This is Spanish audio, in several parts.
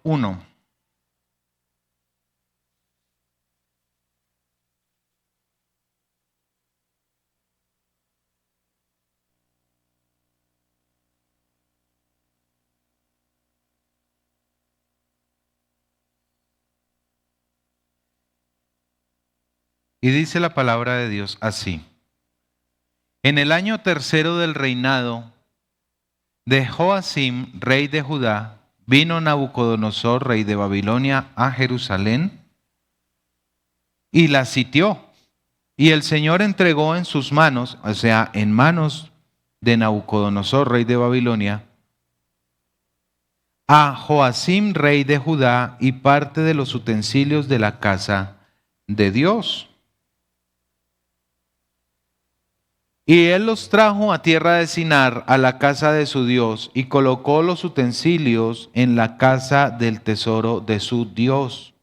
1. Y dice la palabra de Dios así. En el año tercero del reinado de Joacim, rey de Judá, vino Nabucodonosor, rey de Babilonia, a Jerusalén y la sitió. Y el Señor entregó en sus manos, o sea, en manos de Nabucodonosor, rey de Babilonia, a Joacim, rey de Judá, y parte de los utensilios de la casa de Dios. Y él los trajo a tierra de Sinar, a la casa de su Dios, y colocó los utensilios en la casa del tesoro de su Dios.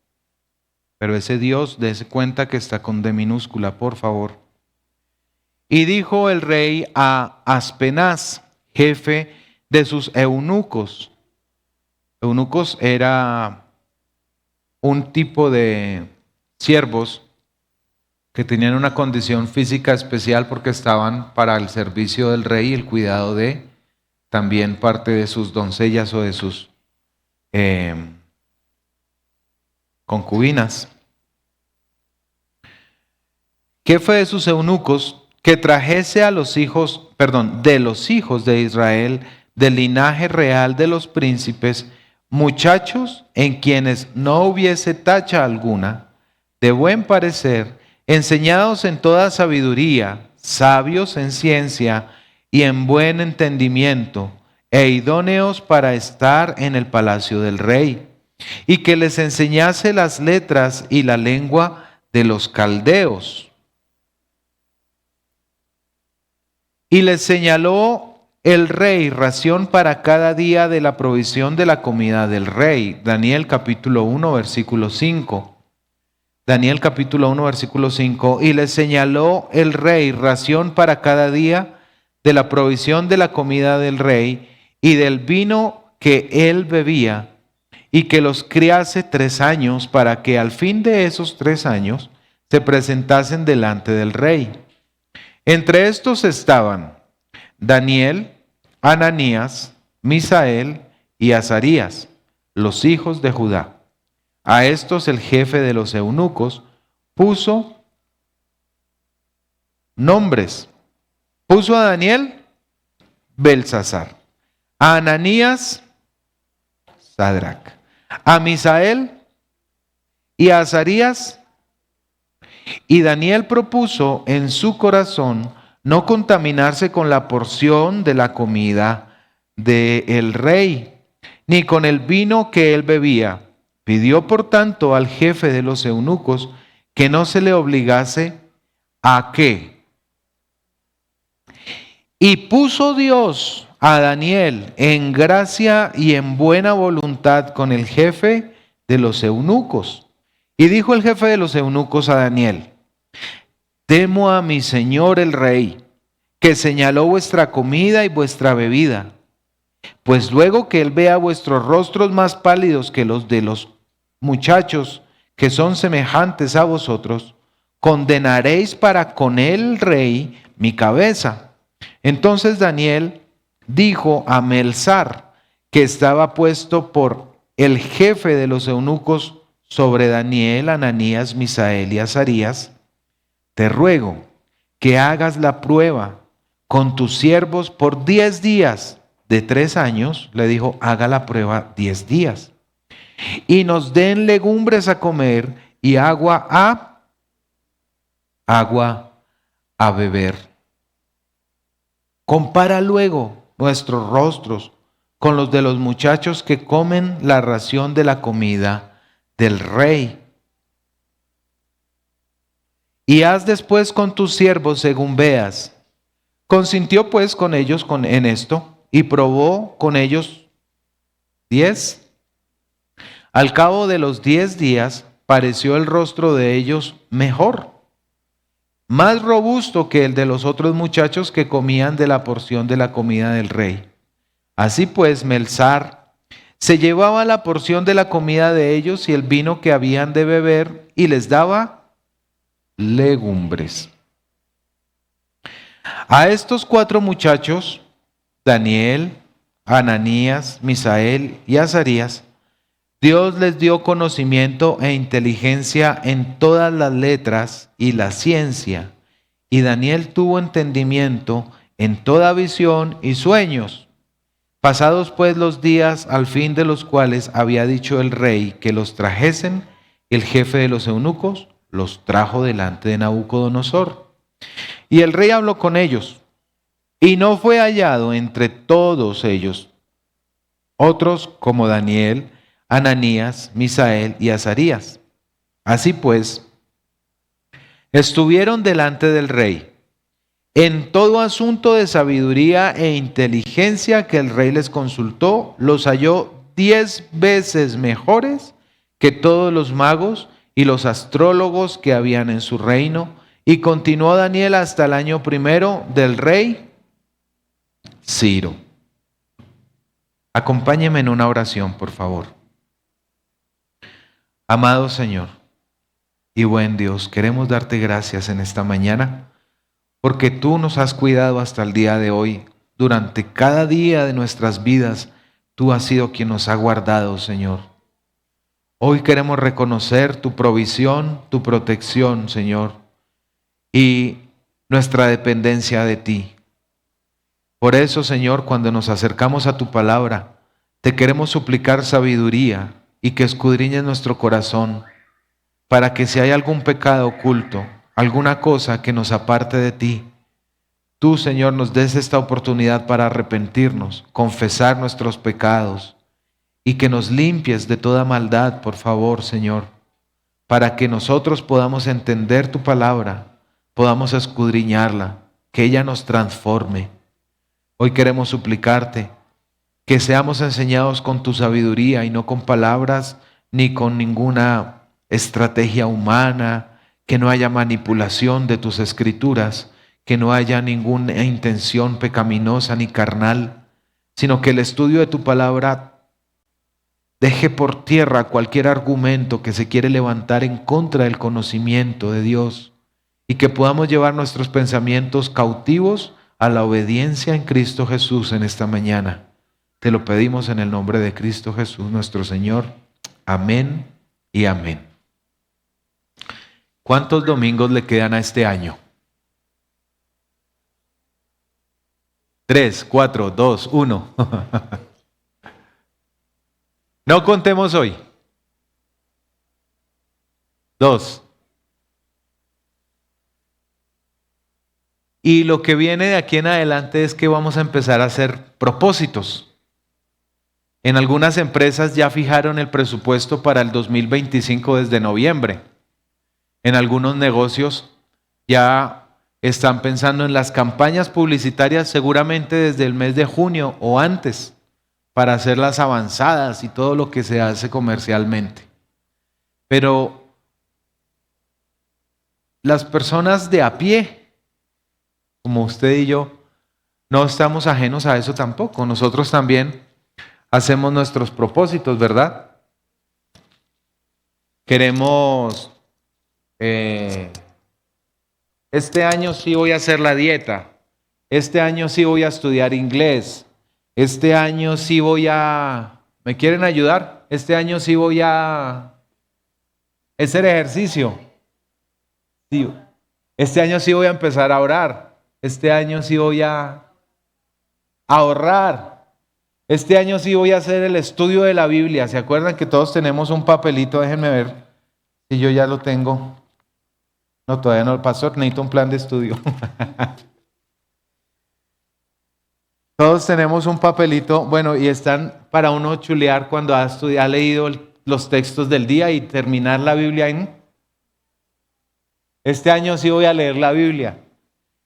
Pero ese Dios, dése cuenta que está con D minúscula, por favor. Y dijo el rey a Aspenaz, jefe de sus eunucos. Eunucos era un tipo de siervos que tenían una condición física especial porque estaban para el servicio del rey y el cuidado de también parte de sus doncellas o de sus concubinas. Jefe de sus eunucos, que trajese a los hijos, de los hijos de Israel, del linaje real de los príncipes, muchachos en quienes no hubiese tacha alguna, de buen parecer, enseñados en toda sabiduría, sabios en ciencia y en buen entendimiento, e idóneos para estar en el palacio del rey, y que les enseñase las letras y la lengua de los caldeos. Y les señaló el rey ración para cada día de la provisión de la comida del rey. Daniel capítulo 1, versículo 5. Daniel capítulo 1, versículo 5, y le señaló el rey ración para cada día de la provisión de la comida del rey y del vino que él bebía, y que los criase 3 años para que al fin de esos 3 años se presentasen delante del rey. Entre estos estaban Daniel, Ananías, Misael y Azarías, los hijos de Judá. A estos el jefe de los eunucos puso nombres. Puso a Daniel, Belsasar. A Ananías, Sadrac. A Misael y a Azarías. Y Daniel propuso en su corazón no contaminarse con la porción de la comida del rey, ni con el vino que él bebía. Pidió, por tanto, al jefe de los eunucos que no se le obligase a qué. Y puso Dios a Daniel en gracia y en buena voluntad con el jefe de los eunucos. Y dijo el jefe de los eunucos a Daniel: temo a mi señor el rey, que señaló vuestra comida y vuestra bebida. Pues luego que él vea vuestros rostros más pálidos que los de los muchachos que son semejantes a vosotros, condenaréis para con el rey mi cabeza. Entonces Daniel dijo a Melsar, que estaba puesto por el jefe de los eunucos sobre Daniel, Ananías, Misael y Azarías: te ruego que hagas la prueba con tus siervos por 10 días. De 3 años, le dijo, haga la prueba 10 días. Y nos den legumbres a comer y agua a beber. Compara luego nuestros rostros con los de los muchachos que comen la ración de la comida del rey. Y haz después con tus siervos según veas. Consintió pues con ellos en esto, y probó con ellos 10. Al cabo de los 10 días pareció el rostro de ellos mejor, más robusto que el de los otros muchachos que comían de la porción de la comida del rey. Así pues, Melsar se llevaba la porción de la comida de ellos y el vino que habían de beber y les daba legumbres. A estos 4 muchachos, Daniel, Ananías, Misael y Azarías, Dios les dio conocimiento e inteligencia en todas las letras y la ciencia, y Daniel tuvo entendimiento en toda visión y sueños. Pasados pues los días, al fin de los cuales había dicho el rey que los trajesen, el jefe de los eunucos los trajo delante de Nabucodonosor. Y el rey habló con ellos, y no fue hallado entre todos ellos otros como Daniel, Ananías, Misael y Azarías. Así pues, estuvieron delante del rey. En todo asunto de sabiduría e inteligencia que el rey les consultó, los halló 10 veces mejores que todos los magos y los astrólogos que habían en su reino. Y continuó Daniel hasta el año primero del rey Ciro. Acompáñeme en una oración, por favor. Amado Señor y buen Dios, queremos darte gracias en esta mañana porque tú nos has cuidado hasta el día de hoy. Durante cada día de nuestras vidas, tú has sido quien nos ha guardado, Señor. Hoy queremos reconocer tu provisión, tu protección, Señor, y nuestra dependencia de ti. Por eso, Señor, cuando nos acercamos a tu palabra, te queremos suplicar sabiduría y que escudriñes nuestro corazón para que si hay algún pecado oculto, alguna cosa que nos aparte de ti, tú, Señor, nos des esta oportunidad para arrepentirnos, confesar nuestros pecados y que nos limpies de toda maldad, por favor, Señor, para que nosotros podamos entender tu palabra, podamos escudriñarla, que ella nos transforme. Hoy queremos suplicarte que seamos enseñados con tu sabiduría y no con palabras ni con ninguna estrategia humana, que no haya manipulación de tus escrituras, que no haya ninguna intención pecaminosa ni carnal, sino que el estudio de tu palabra deje por tierra cualquier argumento que se quiere levantar en contra del conocimiento de Dios y que podamos llevar nuestros pensamientos cautivos a la obediencia en Cristo Jesús en esta mañana. Te lo pedimos en el nombre de Cristo Jesús nuestro Señor. Amén y amén. ¿Cuántos domingos le quedan a este año? 3, 4, 2, 1. No contemos hoy. 2. Y lo que viene de aquí en adelante es que vamos a empezar a hacer propósitos. En algunas empresas ya fijaron el presupuesto para el 2025 desde noviembre. En algunos negocios ya están pensando en las campañas publicitarias seguramente desde el mes de junio o antes para hacerlas avanzadas y todo lo que se hace comercialmente. Pero las personas de a pie, como usted y yo, no estamos ajenos a eso tampoco. Nosotros también hacemos nuestros propósitos, ¿verdad? Queremos, este año sí voy a hacer la dieta, este año sí voy a estudiar inglés, este año sí voy a, ¿me quieren ayudar? Este año sí voy a hacer ejercicio, sí. Este año sí voy a empezar a orar, este año sí voy a ahorrar. Este año sí voy a hacer el estudio de la Biblia. ¿Se acuerdan que todos tenemos un papelito? Déjenme ver si yo ya lo tengo. No, todavía no, pastor, necesito un plan de estudio. Todos tenemos un papelito, bueno, y están para uno chulear cuando ha leído los textos del día y terminar la Biblia en... Este año sí voy a leer la Biblia.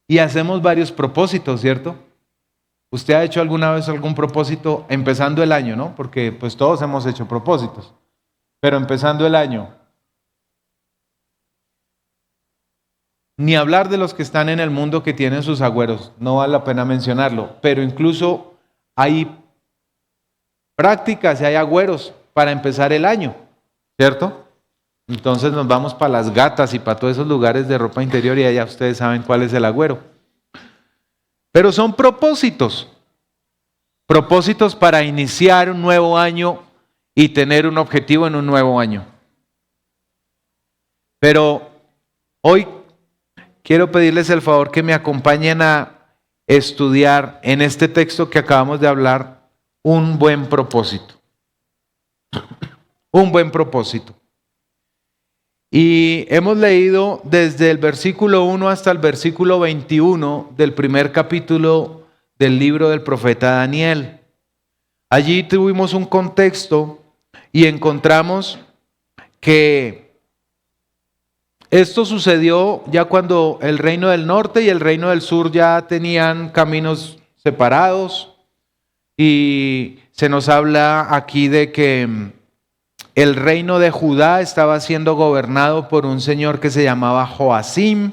Y hacemos varios propósitos, ¿cierto? ¿Usted ha hecho alguna vez algún propósito empezando el año, no? Porque pues todos hemos hecho propósitos, pero empezando el año. Ni hablar de los que están en el mundo que tienen sus agüeros, no vale la pena mencionarlo, pero incluso hay práctica si hay agüeros para empezar el año, ¿cierto? Entonces nos vamos para las gatas y para todos esos lugares de ropa interior y allá ustedes saben cuál es el agüero. Pero son propósitos para iniciar un nuevo año y tener un objetivo en un nuevo año. Pero hoy quiero pedirles el favor que me acompañen a estudiar en este texto que acabamos de hablar un buen propósito. Un buen propósito. Y hemos leído desde el versículo 1 hasta el versículo 21 del primer capítulo del libro del profeta Daniel. Allí tuvimos un contexto y encontramos que esto sucedió ya cuando el reino del norte y el reino del sur ya tenían caminos separados, y se nos habla aquí de que el reino de Judá estaba siendo gobernado por un señor que se llamaba Joacim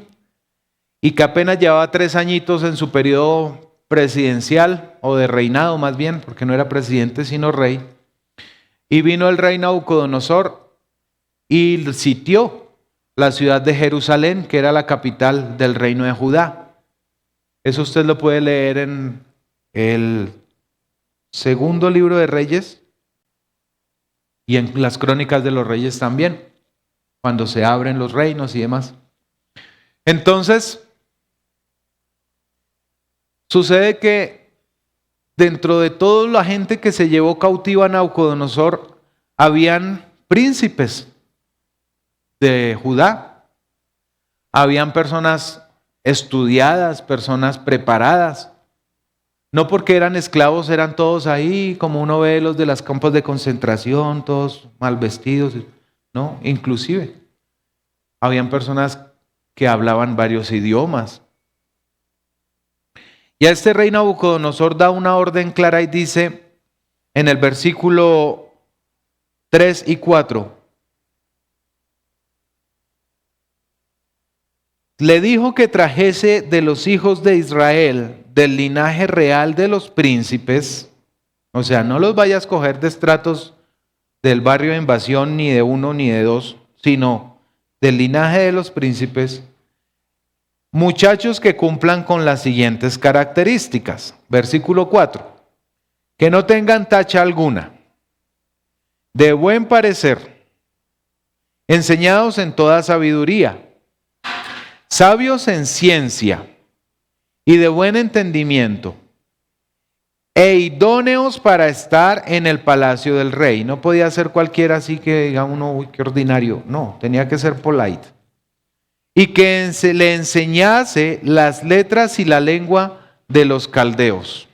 y que apenas llevaba 3 añitos en su periodo presidencial, o de reinado más bien, porque no era presidente sino rey. Y vino el rey Nabucodonosor y sitió la ciudad de Jerusalén, que era la capital del reino de Judá. Eso usted lo puede leer en el segundo libro de Reyes y en las crónicas de los reyes también, cuando se abren los reinos y demás. Entonces, sucede que dentro de toda la gente que se llevó cautiva a Nabucodonosor, habían príncipes de Judá, habían personas estudiadas, personas preparadas. No porque eran esclavos, eran todos ahí, como uno ve los de los campos de concentración, todos mal vestidos, no, inclusive habían personas que hablaban varios idiomas. Y a este rey Nabucodonosor da una orden clara y dice en el versículo 3 y 4, le dijo que trajese de los hijos de Israel, del linaje real de los príncipes, o sea, no los vaya a escoger de estratos del barrio de invasión, ni de 1 ni de 2, sino del linaje de los príncipes, muchachos que cumplan con las siguientes características. Versículo 4, que no tengan tacha alguna, de buen parecer, enseñados en toda sabiduría, sabios en ciencia y de buen entendimiento, e idóneos para estar en el palacio del rey. No podía ser cualquiera así que diga uno, uy, qué ordinario. No, tenía que ser polite. Y que le enseñase las letras y la lengua de los caldeos.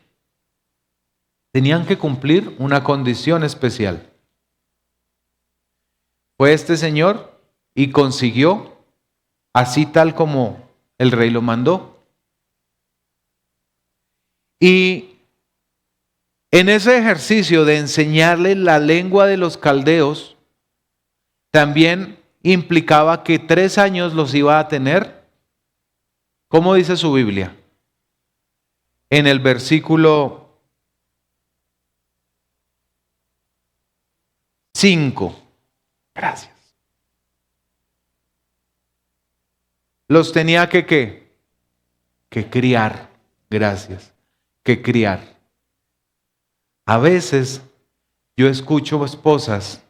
Tenían que cumplir una condición especial. Fue este señor y consiguió, así tal como el rey lo mandó. Y en ese ejercicio de enseñarle la lengua de los caldeos, también implicaba que 3 años los iba a tener. ¿Cómo dice su Biblia? En el versículo 5. Gracias. Los tenía que ¿qué? Que criar. Gracias. Que criar. A veces yo escucho esposas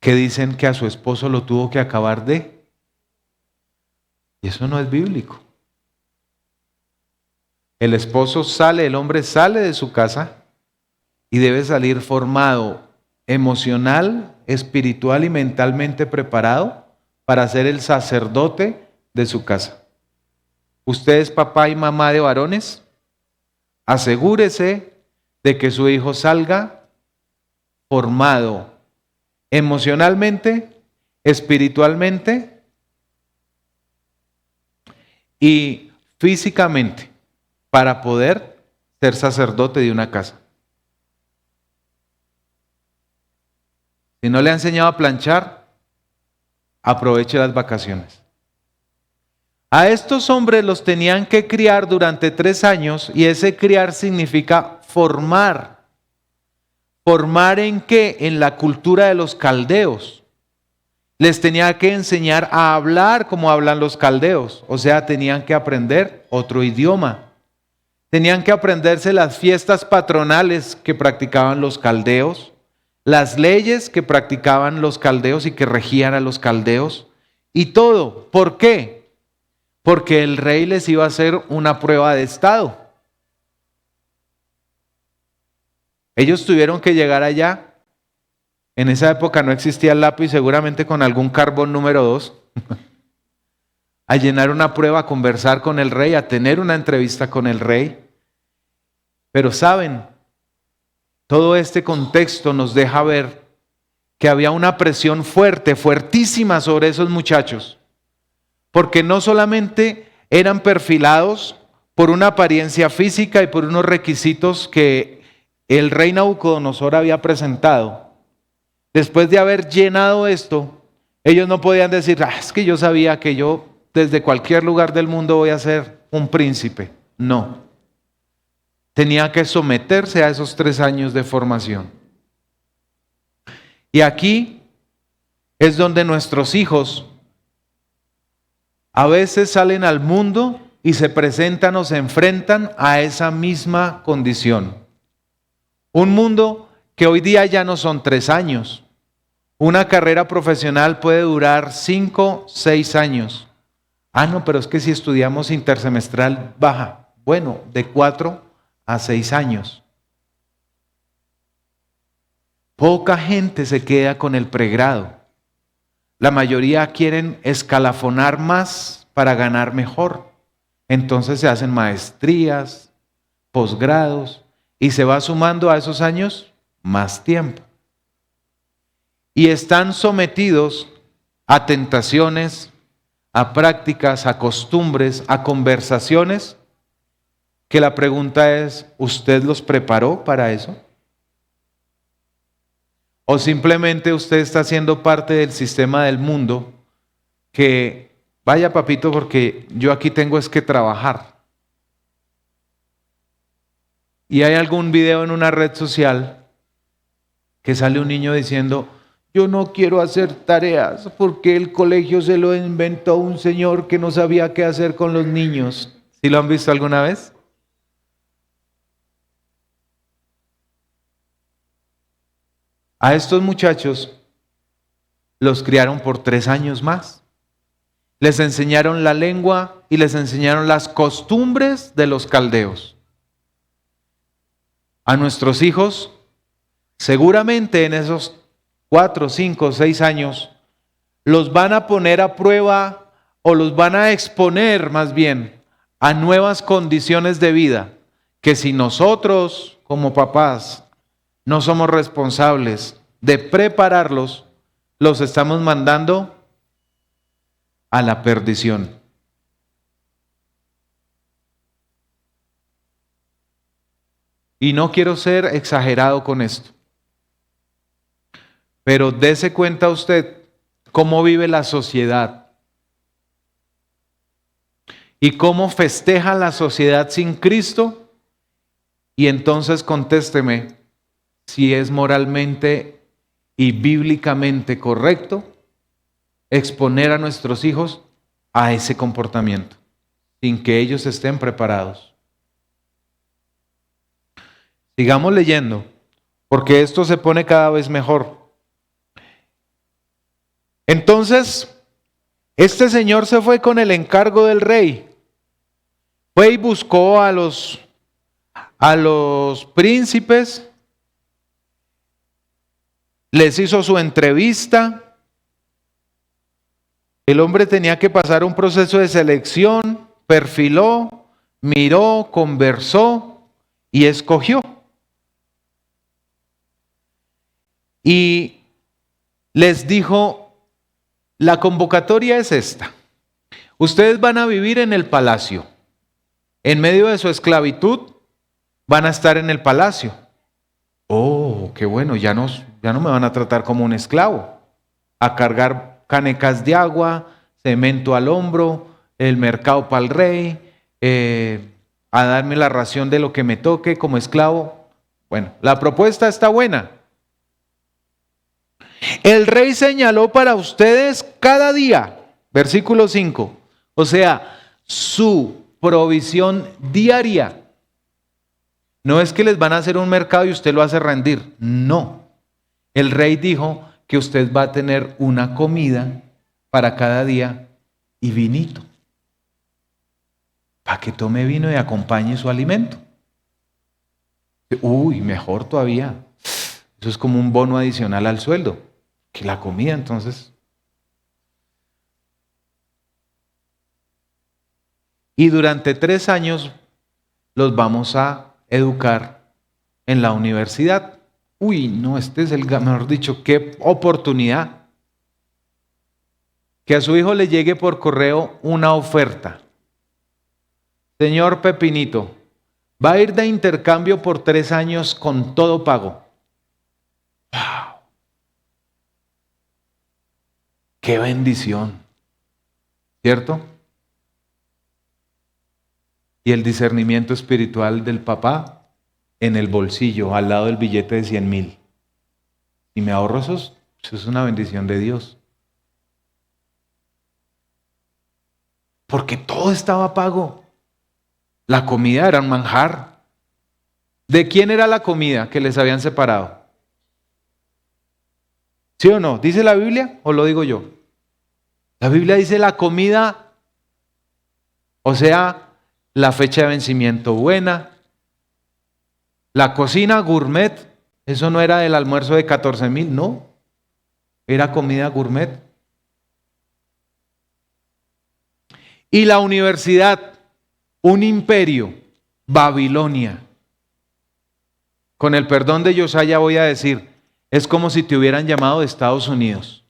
que dicen que a su esposo lo tuvo que acabar de. Y eso no es bíblico. El esposo sale, el hombre sale de su casa y debe salir formado emocional, espiritual y mentalmente preparado para ser el sacerdote de su casa. Usted es papá y mamá de varones, asegúrese de que su hijo salga formado emocionalmente, espiritualmente y físicamente para poder ser sacerdote de una casa. Si no le ha enseñado a planchar, aproveche las vacaciones. A estos hombres los tenían que criar durante 3 años, y ese criar significa formar formar en qué, en la cultura de los caldeos. Les tenía que enseñar a hablar como hablan los caldeos, o sea, tenían que aprender otro idioma. Tenían que aprenderse las fiestas patronales que practicaban los caldeos, las leyes que practicaban los caldeos y que regían a los caldeos, y todo. ¿Por qué? Porque el rey les iba a hacer una prueba de estado. Ellos tuvieron que llegar allá. En esa época no existía el lápiz, seguramente con algún carbón número 2, a llenar una prueba, a conversar con el rey, a tener una entrevista con el rey. Pero saben, todo este contexto nos deja ver que había una presión fuerte, fuertísima sobre esos muchachos, porque no solamente eran perfilados por una apariencia física y por unos requisitos que el rey Nabucodonosor había presentado. Después de haber llenado esto, ellos no podían decir, es que yo sabía que yo desde cualquier lugar del mundo voy a ser un príncipe. No. Tenía que someterse a esos 3 años de formación. Y aquí es donde nuestros hijos a veces salen al mundo y se presentan o se enfrentan a esa misma condición. Un mundo que hoy día ya no son 3 años. Una carrera profesional puede durar 5, 6 años. No, pero es que si estudiamos intersemestral baja. Bueno, de 4 a 6 años. Poca gente se queda con el pregrado. La mayoría quieren escalafonar más para ganar mejor. Entonces se hacen maestrías, posgrados y se va sumando a esos años más tiempo. Y están sometidos a tentaciones, a prácticas, a costumbres, a conversaciones, que la pregunta es, ¿usted los preparó para eso? ¿O simplemente usted está siendo parte del sistema del mundo que, vaya papito, porque yo aquí tengo es que trabajar? Y hay algún video en una red social que sale un niño diciendo, yo no quiero hacer tareas porque el colegio se lo inventó un señor que no sabía qué hacer con los niños. ¿Sí lo han visto alguna vez? A estos muchachos los criaron por 3 años más. Les enseñaron la lengua y les enseñaron las costumbres de los caldeos. A nuestros hijos, seguramente en esos 4, 5, 6 años, los van a poner a prueba o los van a exponer más bien a nuevas condiciones de vida, que si nosotros como papás no somos responsables de prepararlos, los estamos mandando a la perdición. Y no quiero ser exagerado con esto, pero dése cuenta usted cómo vive la sociedad y cómo festeja la sociedad sin Cristo, y entonces contésteme si es moralmente y bíblicamente correcto exponer a nuestros hijos a ese comportamiento sin que ellos estén preparados. Sigamos leyendo, porque esto se pone cada vez mejor. Entonces, este señor se fue con el encargo del rey. Fue y buscó a los príncipes, les hizo su entrevista. El hombre tenía que pasar un proceso de selección, perfiló, miró, conversó y escogió. Y les dijo, la convocatoria es esta. Ustedes van a vivir en el palacio. En medio de su esclavitud, van a estar en el palacio. Oh, qué bueno, ya no me van a tratar como un esclavo. A cargar canecas de agua, cemento al hombro, el mercado para el rey, a darme la ración de lo que me toque como esclavo. Bueno, la propuesta está buena. El rey señaló para ustedes cada día, versículo 5, o sea, su provisión diaria. No es que les van a hacer un mercado y usted lo hace rendir, no. El rey dijo que usted va a tener una comida para cada día y vinito, para que tome vino y acompañe su alimento. Uy, mejor todavía. Eso es como un bono adicional al sueldo, que la comida entonces. Y durante 3 años los vamos a educar en la universidad. Uy, no, este es el, mejor dicho, qué oportunidad. Que a su hijo le llegue por correo una oferta. Señor Pepinito, va a ir de intercambio por 3 años con todo pago. ¡Wow! ¡Qué bendición! ¿Cierto? Y el discernimiento espiritual del papá en el bolsillo, al lado del billete de 100,000. Y me ahorro eso es una bendición de Dios. Porque todo estaba pago. La comida era un manjar. ¿De quién era la comida que les habían separado? ¿Sí o no? ¿Dice la Biblia o lo digo yo? La Biblia dice la comida, o sea, la fecha de vencimiento buena, la cocina gourmet, eso no era el almuerzo de 14,000, no, era comida gourmet. Y la universidad, un imperio, Babilonia. Con el perdón de Josiah voy a decir, es como si te hubieran llamado de Estados Unidos.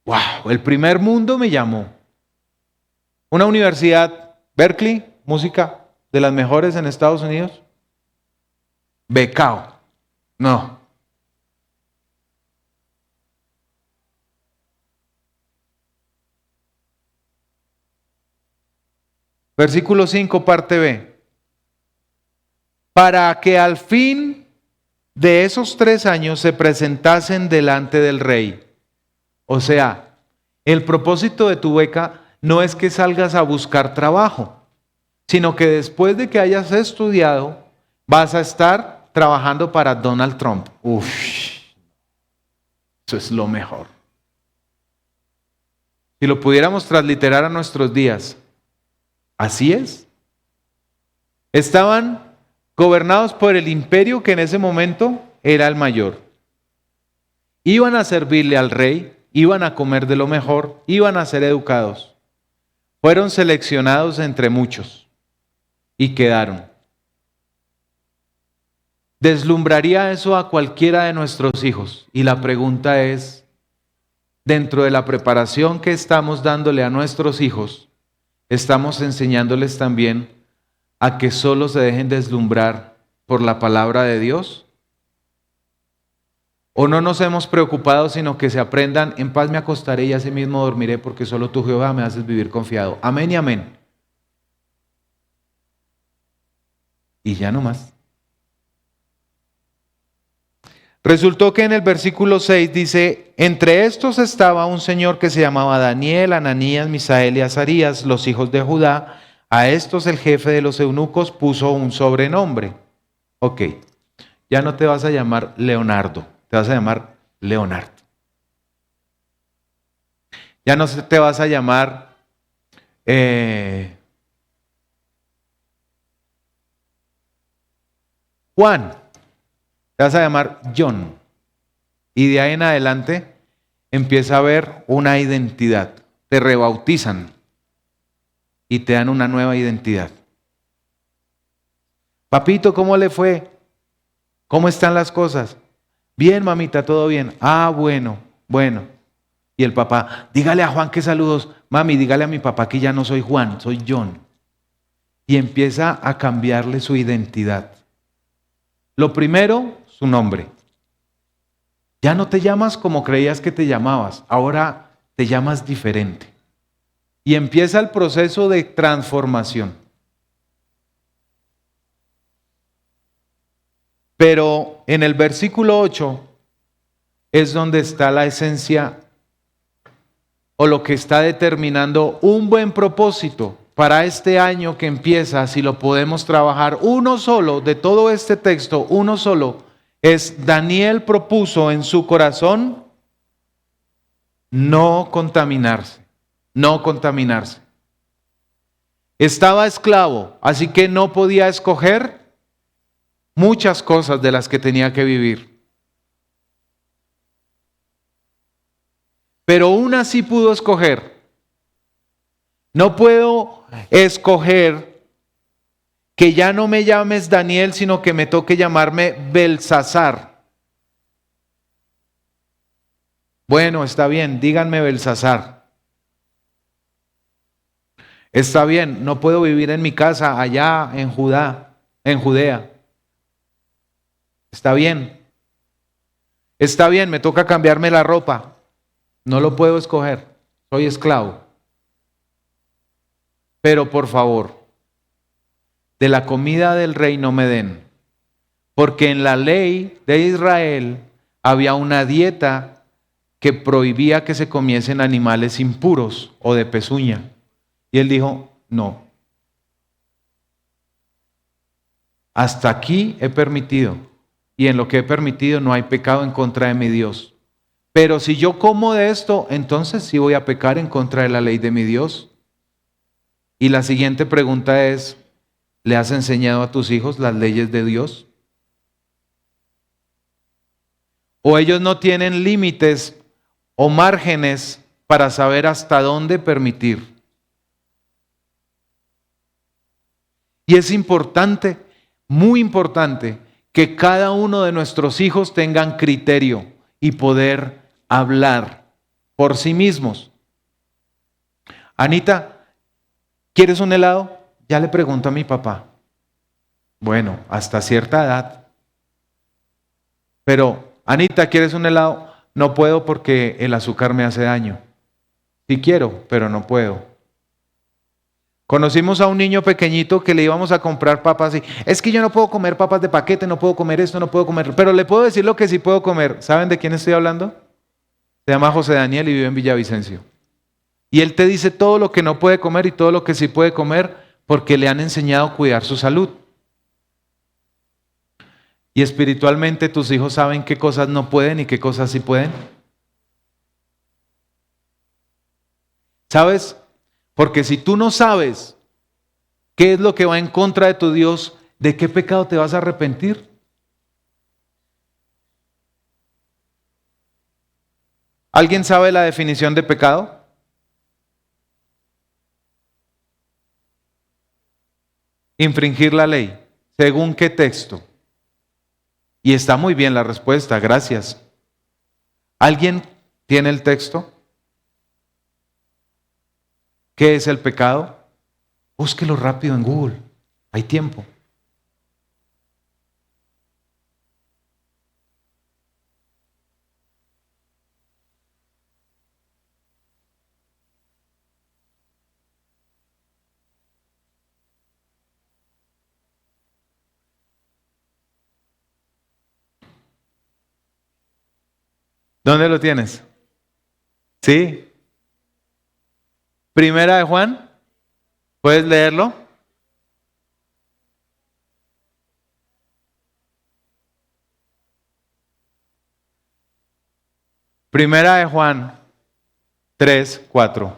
¡Wow! El primer mundo me llamó. Una universidad, Berkeley, música de las mejores en Estados Unidos. Becao. No. Versículo 5, parte B. Para que al fin de esos 3 años se presentasen delante del rey. O sea, el propósito de tu beca no es que salgas a buscar trabajo, sino que después de que hayas estudiado, vas a estar trabajando para Donald Trump. Uf, eso es lo mejor. Si lo pudiéramos transliterar a nuestros días, así es. Estaban gobernados por el imperio que en ese momento era el mayor. Iban a servirle al rey, iban a comer de lo mejor, iban a ser educados. Fueron seleccionados entre muchos y quedaron. ¿Deslumbraría eso a cualquiera de nuestros hijos? Y la pregunta es, dentro de la preparación que estamos dándole a nuestros hijos, ¿estamos enseñándoles también a que solo se dejen deslumbrar por la palabra de Dios? ¿O no nos hemos preocupado, sino que se aprendan, en paz me acostaré y así mismo dormiré, porque solo tú, Jehová, me haces vivir confiado? Amén y amén. Y ya no más. Resultó que en el versículo 6 dice, entre estos estaba un señor que se llamaba Daniel, Ananías, Misael y Azarías, los hijos de Judá. A estos el jefe de los eunucos puso un sobrenombre. Ok, ya no te vas a llamar Leonardo, te vas a llamar Leonardo. Ya no te vas a llamar Juan, te vas a llamar John. Y de ahí en adelante empieza a haber una identidad. Te rebautizan y te dan una nueva identidad. Papito, ¿cómo le fue? ¿Cómo están las cosas? Bien, mamita, todo bien. Ah, bueno. Y el papá, dígale a Juan que saludos. Mami, dígale a mi papá que ya no soy Juan, soy John. Y empieza a cambiarle su identidad. Lo primero, su nombre. Ya no te llamas como creías que te llamabas, ahora te llamas diferente. Y empieza el proceso de transformación. Pero en el versículo 8 es donde está la esencia o lo que está determinando un buen propósito para este año que empieza. Si lo podemos trabajar uno solo, de todo este texto, uno solo, es Daniel propuso en su corazón no contaminarse, no contaminarse. Estaba esclavo, así que no podía escoger muchas cosas de las que tenía que vivir. Pero una sí pudo escoger. No puedo escoger que ya no me llames Daniel, sino que me toque llamarme Belsasar. Bueno, está bien, díganme Belsasar. Está bien, no puedo vivir en mi casa allá en Judea. Está bien. Está bien, me toca cambiarme la ropa. No lo puedo escoger, soy esclavo. Pero por favor, de la comida del rey no me den, porque en la ley de Israel había una dieta que prohibía que se comiesen animales impuros o de pezuña. Y él dijo, no. Hasta aquí he permitido, y en lo que he permitido no hay pecado en contra de mi Dios. Pero si yo como de esto, entonces sí voy a pecar en contra de la ley de mi Dios. Y la siguiente pregunta es, ¿le has enseñado a tus hijos las leyes de Dios? ¿O ellos no tienen límites o márgenes para saber hasta dónde permitir? Y es importante, muy importante, que cada uno de nuestros hijos tengan criterio y poder hablar por sí mismos. Anita, ¿quieres un helado? Ya le pregunto a mi papá. Bueno, hasta cierta edad. Pero, Anita, ¿quieres un helado? No puedo porque el azúcar me hace daño. Sí quiero, pero no puedo. Conocimos a un niño pequeñito que le íbamos a comprar papas y es que yo no puedo comer papas de paquete, no puedo comer esto, no puedo comer, pero le puedo decir lo que sí puedo comer. ¿Saben de quién estoy hablando? Se llama José Daniel y vive en Villavicencio. Y él te dice todo lo que no puede comer y todo lo que sí puede comer porque le han enseñado a cuidar su salud. Y espiritualmente tus hijos saben qué cosas no pueden y qué cosas sí pueden. ¿Sabes? Porque si tú no sabes qué es lo que va en contra de tu Dios, ¿de qué pecado te vas a arrepentir? ¿Alguien sabe la definición de pecado? Infringir la ley. ¿Según qué texto? Y está muy bien la respuesta, gracias. ¿Alguien tiene el texto? ¿Qué es el pecado? Búsquelo rápido en Google, hay tiempo. ¿Dónde lo tienes? ¿Sí? Primera de Juan, ¿puedes leerlo? Primera de Juan 3:4.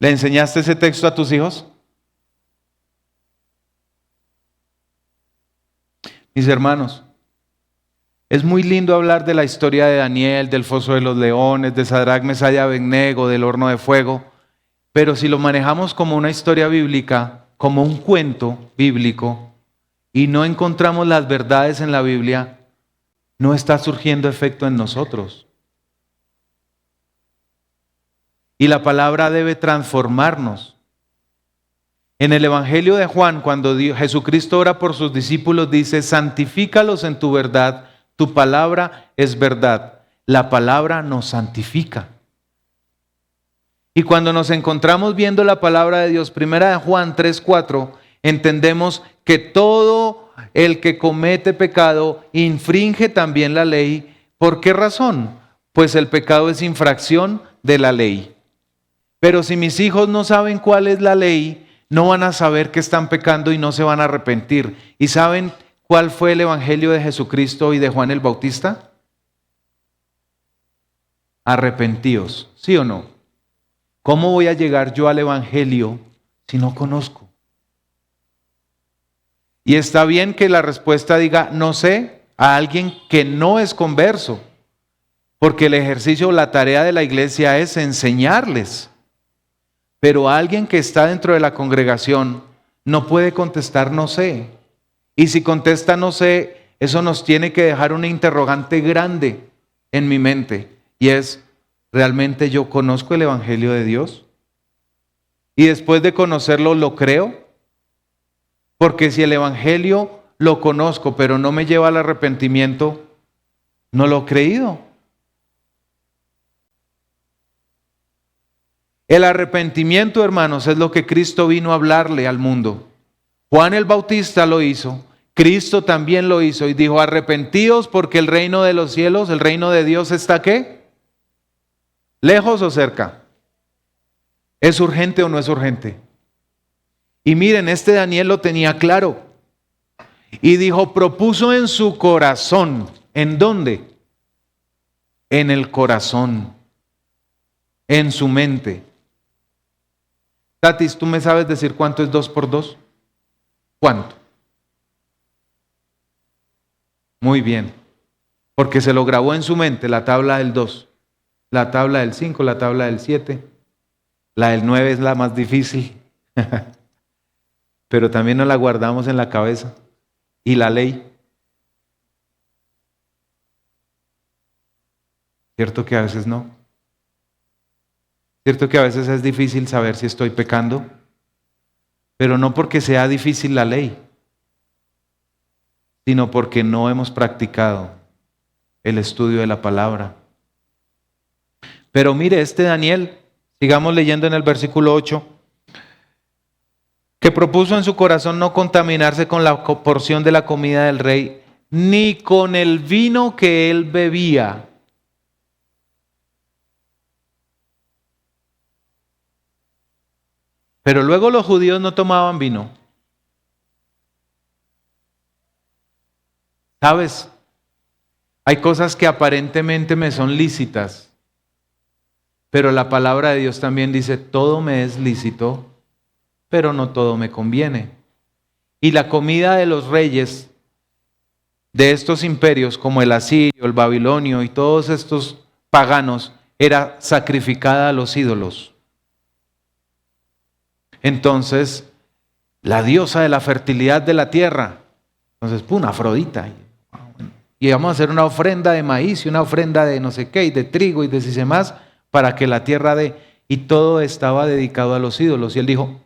¿Le enseñaste ese texto a tus hijos? Mis hermanos, es muy lindo hablar de la historia de Daniel, del foso de los leones, de Sadrac, Mesach y Abednego, del horno de fuego, pero si lo manejamos como una historia bíblica, como un cuento bíblico, y no encontramos las verdades en la Biblia, no está surgiendo efecto en nosotros. Y la palabra debe transformarnos. En el Evangelio de Juan, cuando Jesucristo ora por sus discípulos, dice, santifícalos en tu verdad, tu palabra es verdad. La palabra nos santifica. Y cuando nos encontramos viendo la palabra de Dios, primera de Juan 3:4, entendemos que todo el que comete pecado infringe también la ley, ¿Por qué razón? Pues el pecado es infracción de la ley. Pero si mis hijos no saben cuál es la ley, no van a saber que están pecando y no se van a arrepentir. ¿Y saben cuál fue el evangelio de Jesucristo y de Juan el Bautista? Arrepentíos, ¿sí o no? ¿Cómo voy a llegar yo al evangelio si no conozco? Y está bien que la respuesta diga no sé a alguien que no es converso, porque el ejercicio, la tarea de la iglesia es enseñarles. Pero alguien que está dentro de la congregación no puede contestar no sé. Y si contesta no sé, eso nos tiene que dejar una interrogante grande en mi mente. Y es, ¿realmente yo conozco el Evangelio de Dios? Y después de conocerlo, ¿lo creo? Porque si el Evangelio lo conozco, pero no me lleva al arrepentimiento, no lo he creído. El arrepentimiento, hermanos, es lo que Cristo vino a hablarle al mundo. Juan el Bautista lo hizo, Cristo también lo hizo y dijo, arrepentíos porque el reino de los cielos, el reino de Dios está ¿qué? ¿Lejos o cerca? ¿Es urgente o no es urgente? Y miren, este Daniel lo tenía claro. Y dijo, propuso en su corazón. ¿En dónde? En el corazón. En su mente. Tatis, ¿tú me sabes decir cuánto es 2 por 2? ¿Cuánto? Muy bien. Porque se lo grabó en su mente la tabla del 2, la tabla del 5, la tabla del 7. La del 9 es la más difícil. Pero también nos la guardamos en la cabeza. Y la ley. ¿Cierto que a veces no? ¿Cierto que a veces es difícil saber si estoy pecando? Pero no porque sea difícil la ley, sino porque no hemos practicado el estudio de la palabra. Pero mire, este Daniel, sigamos leyendo en el versículo 8, que propuso en su corazón no contaminarse con la porción de la comida del rey, ni con el vino que él bebía. Pero luego los judíos no tomaban vino. ¿Sabes? Hay cosas que aparentemente me son lícitas, pero la palabra de Dios también dice, todo me es lícito, pero no todo me conviene. Y la comida de los reyes de estos imperios, como el asirio, el babilonio y todos estos paganos, era sacrificada a los ídolos. Entonces, la diosa de la fertilidad de la tierra, entonces, ¡pum!, Afrodita. Y vamos a hacer una ofrenda de maíz y una ofrenda de no sé qué, y de trigo y de si se más, para que la tierra dé. Y todo estaba dedicado a los ídolos. Y él dijo,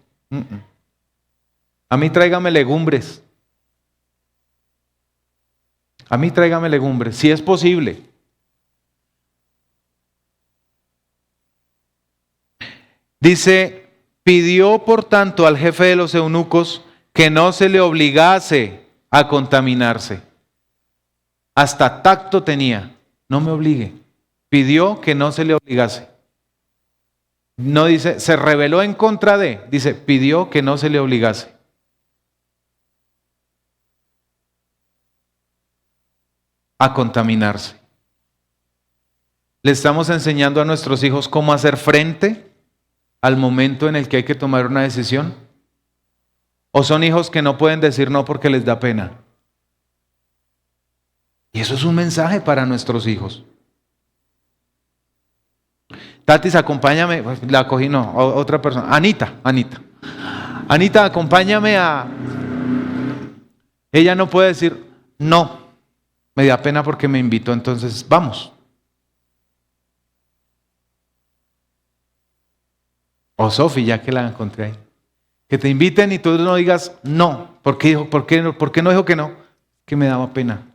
a mí tráigame legumbres. A mí tráigame legumbres, si es posible. Dice, pidió por tanto al jefe de los eunucos que no se le obligase a contaminarse. Hasta tacto tenía, no me obligue. Pidió que no se le obligase. No dice, se rebeló en contra de, dice, pidió que no se le obligase. A contaminarse. Le estamos enseñando a nuestros hijos cómo hacer frente al momento en el que hay que tomar una decisión. ¿O son hijos que no pueden decir no porque les da pena? Y eso es un mensaje para nuestros hijos. Tatis, acompáñame, la cogí, no, otra persona. Anita, acompáñame a... Ella no puede decir no, me da pena porque me invitó, entonces vamos. O Sofi, ya que la encontré ahí. Que te inviten y tú no digas no. ¿Por qué no dijo que no? Que me daba pena.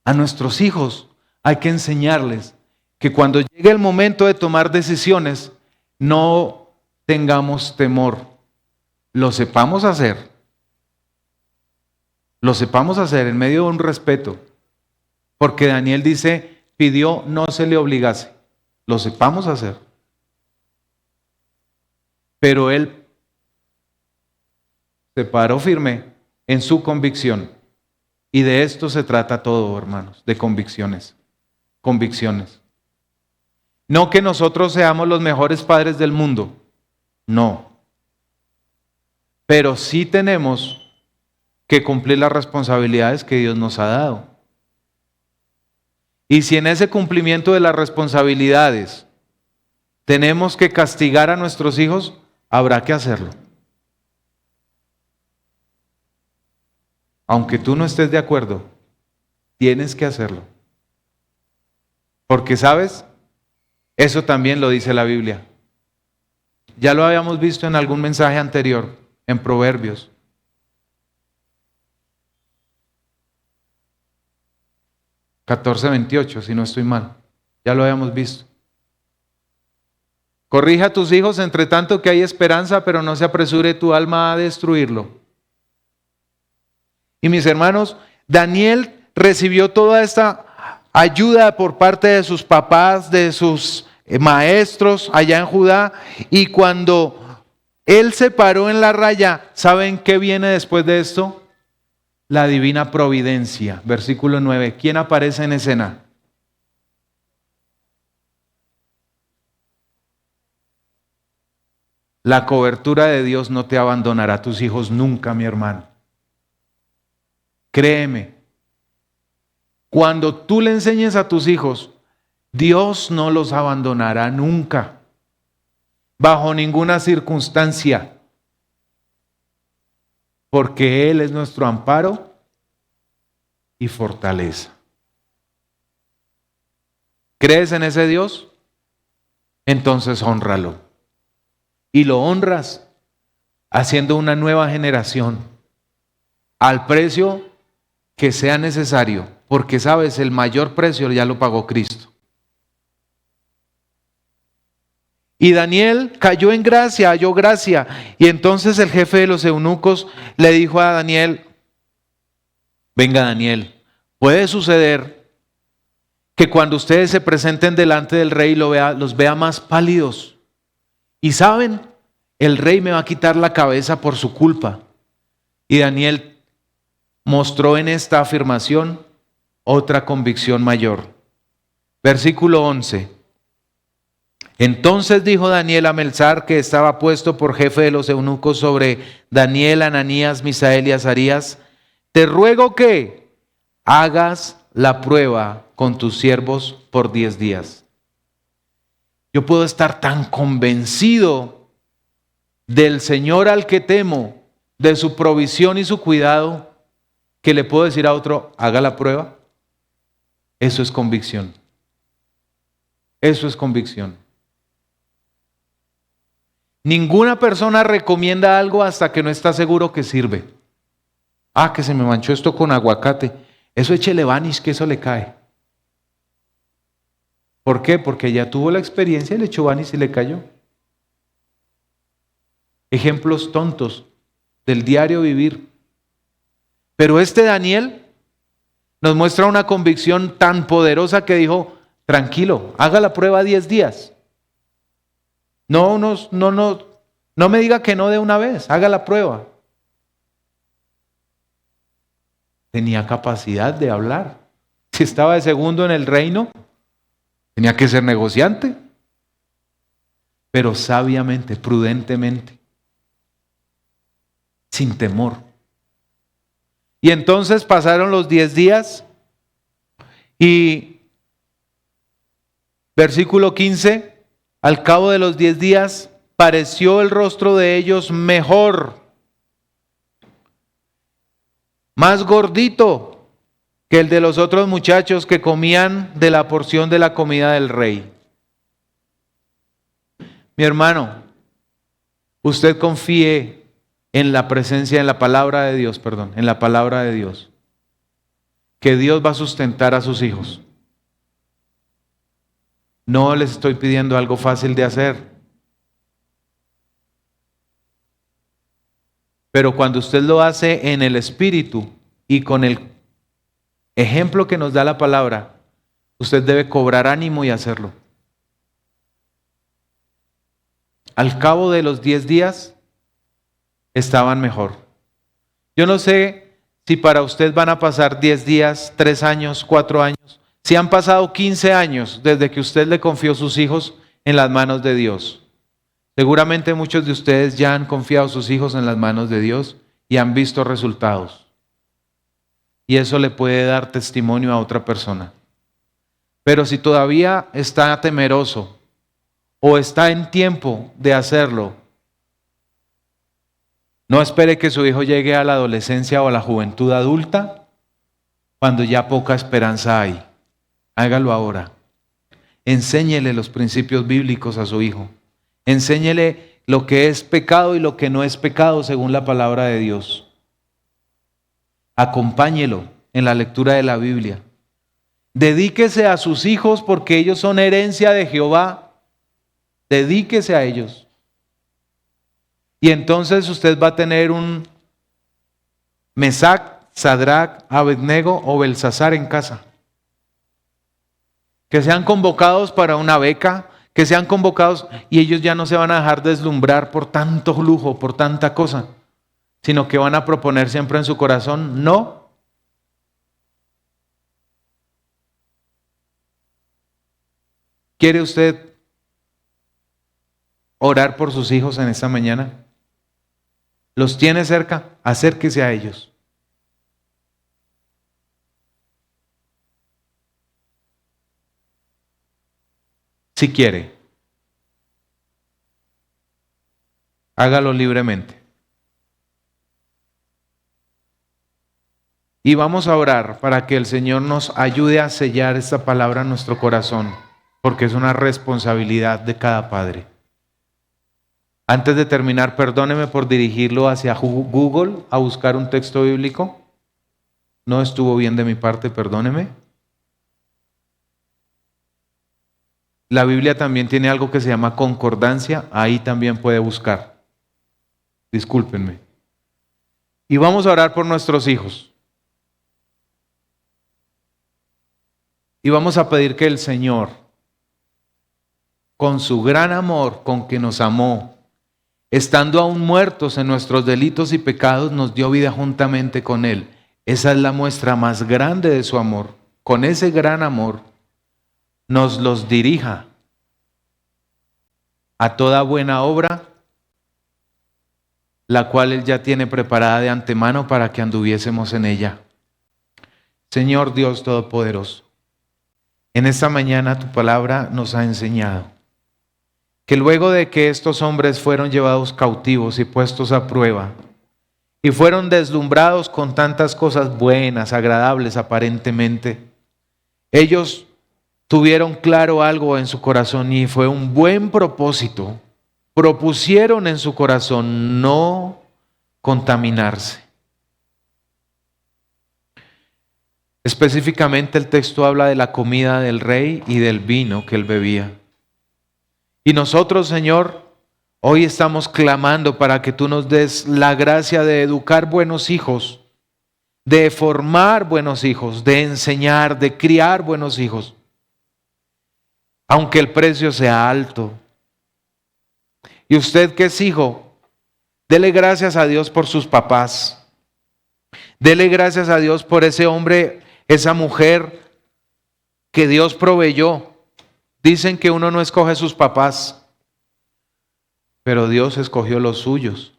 A nuestros hijos hay que enseñarles que cuando llegue el momento de tomar decisiones, no tengamos temor. Lo sepamos hacer. Lo sepamos hacer en medio de un respeto. Porque Daniel dice, pidió no se le obligase. Lo sepamos hacer. Pero él se paró firme en su convicción. Y de esto se trata todo, hermanos, de convicciones. Convicciones. No que nosotros seamos los mejores padres del mundo. No. Pero sí tenemos que cumplir las responsabilidades que Dios nos ha dado. Y si en ese cumplimiento de las responsabilidades tenemos que castigar a nuestros hijos, habrá que hacerlo. Aunque tú no estés de acuerdo, tienes que hacerlo. Porque, ¿sabes? Eso también lo dice la Biblia. Ya lo habíamos visto en algún mensaje anterior, en Proverbios. (14:28), si no estoy mal. Ya lo habíamos visto. Corrija a tus hijos entre tanto que hay esperanza, pero no se apresure tu alma a destruirlo. Y mis hermanos, Daniel recibió toda esta ayuda por parte de sus papás, de sus maestros allá en Judá, y cuando él se paró en la raya, ¿saben qué viene después de esto? La divina providencia. Versículo 9. ¿Quién aparece en escena? La cobertura de Dios no te abandonará a tus hijos nunca, mi hermano. Créeme, cuando tú le enseñes a tus hijos, Dios no los abandonará nunca, bajo ninguna circunstancia, porque Él es nuestro amparo y fortaleza. ¿Crees en ese Dios? Entonces hónralo. Y lo honras haciendo una nueva generación al precio que sea necesario, porque sabes, el mayor precio ya lo pagó Cristo. Y Daniel cayó en gracia, halló gracia. Y entonces el jefe de los eunucos le dijo a Daniel, venga Daniel, puede suceder que cuando ustedes se presenten delante del rey los vea más pálidos. Y saben, el rey me va a quitar la cabeza por su culpa. Y Daniel mostró en esta afirmación otra convicción mayor. Versículo 11. Entonces dijo Daniel a Melzar, que estaba puesto por jefe de los eunucos sobre Daniel, Ananías, Misael y Azarías, te ruego que hagas la prueba con tus siervos por 10 días. Yo puedo estar tan convencido del Señor al que temo, de su provisión y su cuidado, que le puedo decir a otro, haga la prueba. Eso es convicción. Eso es convicción. Ninguna persona recomienda algo hasta que no está seguro que sirve. Ah, que se me manchó esto con aguacate. Eso échele Vanish, que eso le cae. ¿Por qué? Porque ya tuvo la experiencia y le echó Vanish y le cayó. Ejemplos tontos del diario vivir. Pero este Daniel nos muestra una convicción tan poderosa que dijo, tranquilo, haga la prueba 10 días. No me diga que no de una vez, haga la prueba. Tenía capacidad de hablar. Si estaba de segundo en el reino, tenía que ser negociante. Pero sabiamente, prudentemente, sin temor. Y entonces pasaron los 10 días y versículo 15, al cabo de los 10 días pareció el rostro de ellos mejor, más gordito que el de los otros muchachos que comían de la porción de la comida del rey. Mi hermano, usted confíe en la presencia, en la palabra de Dios, en la palabra de Dios, que Dios va a sustentar a sus hijos. No les estoy pidiendo algo fácil de hacer, pero cuando usted lo hace en el Espíritu y con el ejemplo que nos da la palabra, usted debe cobrar ánimo y hacerlo. Al cabo de los 10 días, estaban mejor. Yo no sé si para usted van a pasar 10 días, 3 años, 4 años, si han pasado 15 años desde que usted le confió sus hijos en las manos de Dios. Seguramente muchos de ustedes ya han confiado sus hijos en las manos de Dios y han visto resultados. Y eso le puede dar testimonio a otra persona. Pero si todavía está temeroso o está en tiempo de hacerlo, no espere que su hijo llegue a la adolescencia o a la juventud adulta cuando ya poca esperanza hay. Hágalo ahora. Enséñele los principios bíblicos a su hijo. Enséñele lo que es pecado y lo que no es pecado según la palabra de Dios. Acompáñelo en la lectura de la Biblia. Dedíquese a sus hijos porque ellos son herencia de Jehová. Dedíquese a ellos. Y entonces usted va a tener un Mesac, Sadrac, Abednego o Belsasar en casa. Que sean convocados para una beca, que sean convocados y ellos ya no se van a dejar deslumbrar por tanto lujo, por tanta cosa, sino que van a proponer siempre en su corazón, no. ¿Quiere usted orar por sus hijos en esta mañana? ¿Los tiene cerca? Acérquese a ellos. Si quiere, hágalo libremente. Y vamos a orar para que el Señor nos ayude a sellar esta palabra en nuestro corazón, porque es una responsabilidad de cada padre. Antes de terminar, perdóneme por dirigirlo hacia Google a buscar un texto bíblico. No estuvo bien de mi parte, perdóneme. La Biblia también tiene algo que se llama concordancia, ahí también puede buscar. Discúlpenme. Y vamos a orar por nuestros hijos. Y vamos a pedir que el Señor, con su gran amor con que nos amó, estando aún muertos en nuestros delitos y pecados, nos dio vida juntamente con Él. Esa es la muestra más grande de su amor. Con ese gran amor nos los dirija a toda buena obra, la cual Él ya tiene preparada de antemano para que anduviésemos en ella. Señor Dios Todopoderoso, en esta mañana tu palabra nos ha enseñado que luego de que estos hombres fueron llevados cautivos y puestos a prueba, y fueron deslumbrados con tantas cosas buenas, agradables aparentemente, ellos tuvieron claro algo en su corazón y fue un buen propósito. Propusieron en su corazón no contaminarse. Específicamente el texto habla de la comida del rey y del vino que él bebía. Y nosotros, Señor, hoy estamos clamando para que tú nos des la gracia de educar buenos hijos, de formar buenos hijos, de enseñar, de criar buenos hijos, aunque el precio sea alto. Y usted que es hijo, dele gracias a Dios por sus papás. Dele gracias a Dios por ese hombre, esa mujer que Dios proveyó. Dicen que uno no escoge sus papás, pero Dios escogió los suyos.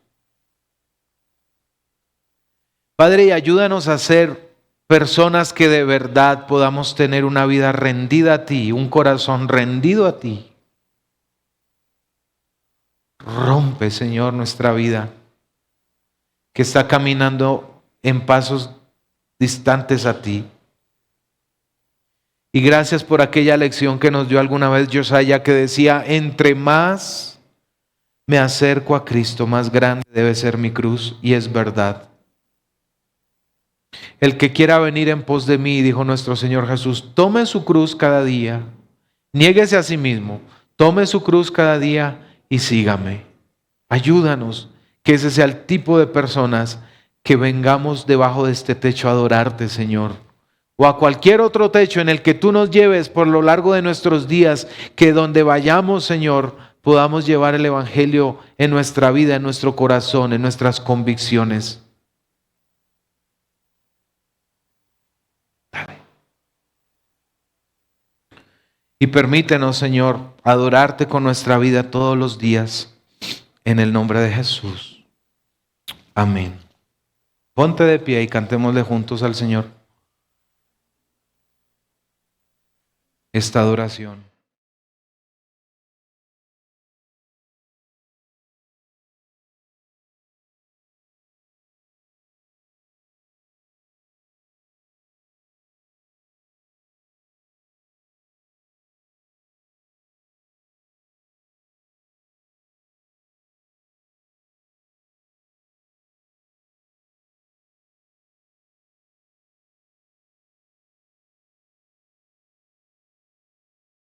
Padre, y ayúdanos a ser personas que de verdad podamos tener una vida rendida a ti, un corazón rendido a ti. Rompe, Señor, nuestra vida, que está caminando en pasos distantes a ti. Y gracias por aquella lección que nos dio alguna vez Josiah, que decía, entre más me acerco a Cristo, más grande debe ser mi cruz, y es verdad. El que quiera venir en pos de mí, dijo nuestro Señor Jesús, tome su cruz cada día, niéguese a sí mismo, tome su cruz cada día y sígame. Ayúdanos, que ese sea el tipo de personas que vengamos debajo de este techo a adorarte, Señor. o a cualquier otro techo en el que tú nos lleves por lo largo de nuestros días, que donde vayamos, Señor, podamos llevar el Evangelio en nuestra vida, en nuestro corazón, en nuestras convicciones. Y permítenos, Señor, adorarte con nuestra vida todos los días, en el nombre de Jesús. Amén. Ponte de pie y cantémosle juntos al Señor esta adoración.